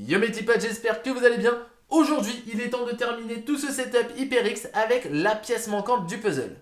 Yo mes petits potes, j'espère que vous allez bien. Aujourd'hui, il est temps de terminer tout ce setup HyperX avec la pièce manquante du puzzle.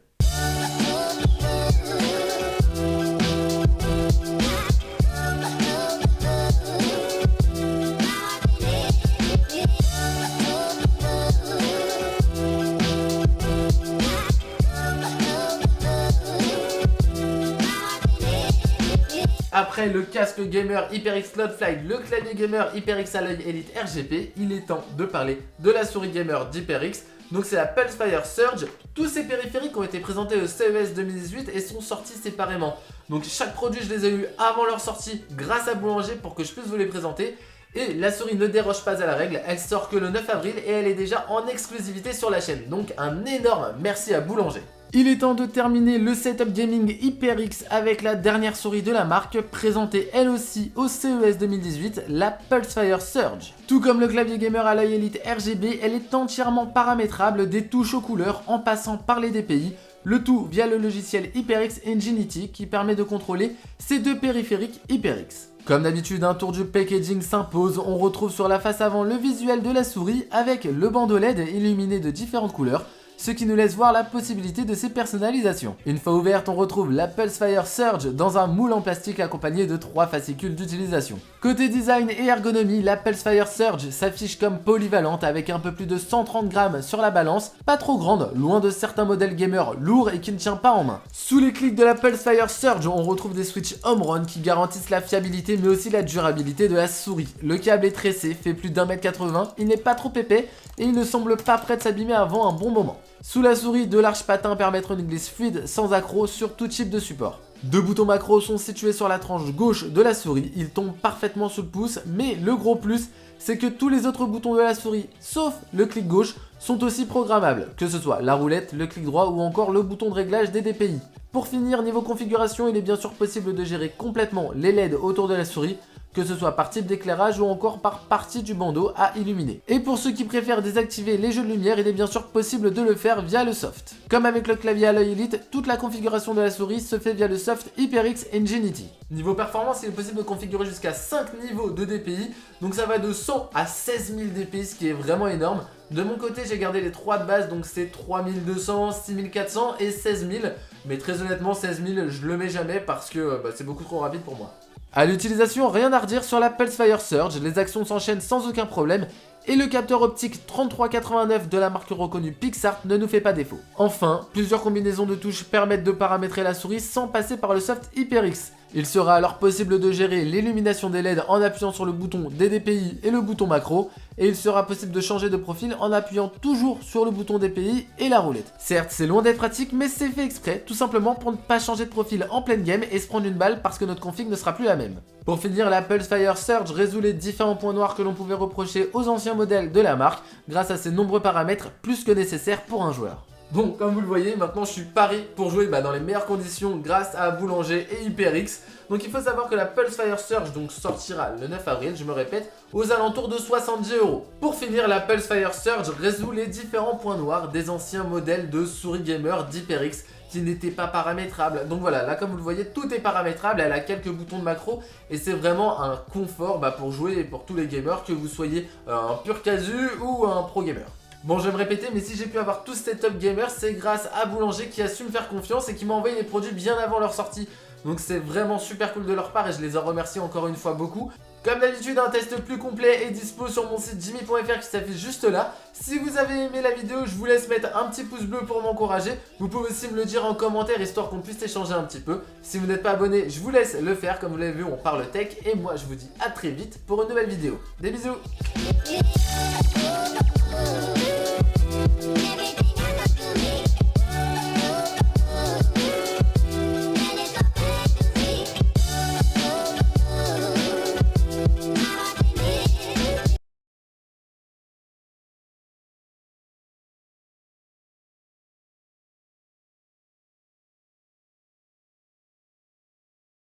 Après le casque gamer HyperX Cloudfly, le clavier gamer HyperX Alloy Elite RGB, il est temps de parler de la souris gamer d'HyperX. Donc c'est la Pulsefire Surge. Tous ces périphériques ont été présentés au CES 2018 et sont sortis séparément. Donc chaque produit je les ai eu avant leur sortie grâce à Boulanger pour que je puisse vous les présenter. Et la souris ne déroge pas à la règle, elle sort que le 9 avril et elle est déjà en exclusivité sur la chaîne. Donc un énorme merci à Boulanger. Il est temps de terminer le setup gaming HyperX avec la dernière souris de la marque, présentée elle aussi au CES 2018, la Pulsefire Surge. Tout comme le clavier gamer Alloy Elite RGB, elle est entièrement paramétrable des touches aux couleurs en passant par les DPI, le tout via le logiciel HyperX Ingenuity qui permet de contrôler ces deux périphériques HyperX. Comme d'habitude, un tour du packaging s'impose, on retrouve sur la face avant le visuel de la souris avec le bandeau LED illuminé de différentes couleurs, ce qui nous laisse voir la possibilité de ses personnalisations. Une fois ouverte, on retrouve la Pulsefire Surge dans un moule en plastique accompagné de 3 fascicules d'utilisation. Côté design et ergonomie, la Pulsefire Surge s'affiche comme polyvalente avec un peu plus de 130 grammes sur la balance, pas trop grande, loin de certains modèles gamers lourds et qui ne tient pas en main. Sous les clics de la Pulsefire Surge, on retrouve des switches home run qui garantissent la fiabilité mais aussi la durabilité de la souris. Le câble est tressé, fait plus d'1,80 m, il n'est pas trop épais et il ne semble pas prêt de s'abîmer avant un bon moment. Sous la souris, de larges patins permettent une glisse fluide sans accroc sur tout type de support. Deux boutons macro sont situés sur la tranche gauche de la souris, ils tombent parfaitement sous le pouce, mais le gros plus, c'est que tous les autres boutons de la souris, sauf le clic gauche, sont aussi programmables, que ce soit la roulette, le clic droit ou encore le bouton de réglage des DPI. Pour finir, niveau configuration, il est bien sûr possible de gérer complètement les LED autour de la souris, que ce soit par type d'éclairage ou encore par partie du bandeau à illuminer. Et pour ceux qui préfèrent désactiver les jeux de lumière, il est bien sûr possible de le faire via le soft. Comme avec le clavier Alloy Elite, toute la configuration de la souris se fait via le soft HyperX Ingenuity. Niveau performance, il est possible de configurer jusqu'à 5 niveaux de DPI, donc ça va de 100 à 16 000 DPI, ce qui est vraiment énorme. De mon côté, j'ai gardé les 3 de base, donc c'est 3200, 6400 et 16 000, mais très honnêtement, 16 000, je le mets jamais parce que c'est beaucoup trop rapide pour moi. À l'utilisation, rien à redire sur la Pulsefire Surge, les actions s'enchaînent sans aucun problème et le capteur optique 3389 de la marque reconnue Pixart ne nous fait pas défaut. Enfin, plusieurs combinaisons de touches permettent de paramétrer la souris sans passer par le soft HyperX. Il sera alors possible de gérer l'illumination des LED en appuyant sur le bouton des DPI et le bouton macro, et il sera possible de changer de profil en appuyant toujours sur le bouton DPI et la roulette. Certes, c'est loin d'être pratique, mais c'est fait exprès, tout simplement pour ne pas changer de profil en pleine game et se prendre une balle parce que notre config ne sera plus la même. Pour finir, la Pulsefire Surge résout les différents points noirs que l'on pouvait reprocher aux anciens modèles de la marque, grâce à ses nombreux paramètres plus que nécessaires pour un joueur. Bon, comme vous le voyez, maintenant je suis paré pour jouer dans les meilleures conditions grâce à Boulanger et HyperX. Donc il faut savoir que la Pulsefire Surge sortira le 9 avril, je me répète, aux alentours de 70 €. Pour finir, la Pulsefire Surge résout les différents points noirs des anciens modèles de souris gamer d'HyperX qui n'étaient pas paramétrables. Donc voilà, là comme vous le voyez, tout est paramétrable, elle a quelques boutons de macro et c'est vraiment un confort pour jouer pour tous les gamers, que vous soyez un pur casu ou un pro gamer. Bon, je vais me répéter, mais si j'ai pu avoir tout ce setup gamer, c'est grâce à Boulanger qui a su me faire confiance et qui m'a envoyé les produits bien avant leur sortie. Donc c'est vraiment super cool de leur part et je les en remercie encore une fois beaucoup. Comme d'habitude, un test plus complet est dispo sur mon site jimmy.fr qui s'affiche juste là. Si vous avez aimé la vidéo, je vous laisse mettre un petit pouce bleu pour m'encourager. Vous pouvez aussi me le dire en commentaire histoire qu'on puisse échanger un petit peu. Si vous n'êtes pas abonné, je vous laisse le faire. Comme vous l'avez vu, on parle tech et moi je vous dis à très vite pour une nouvelle vidéo. Des bisous.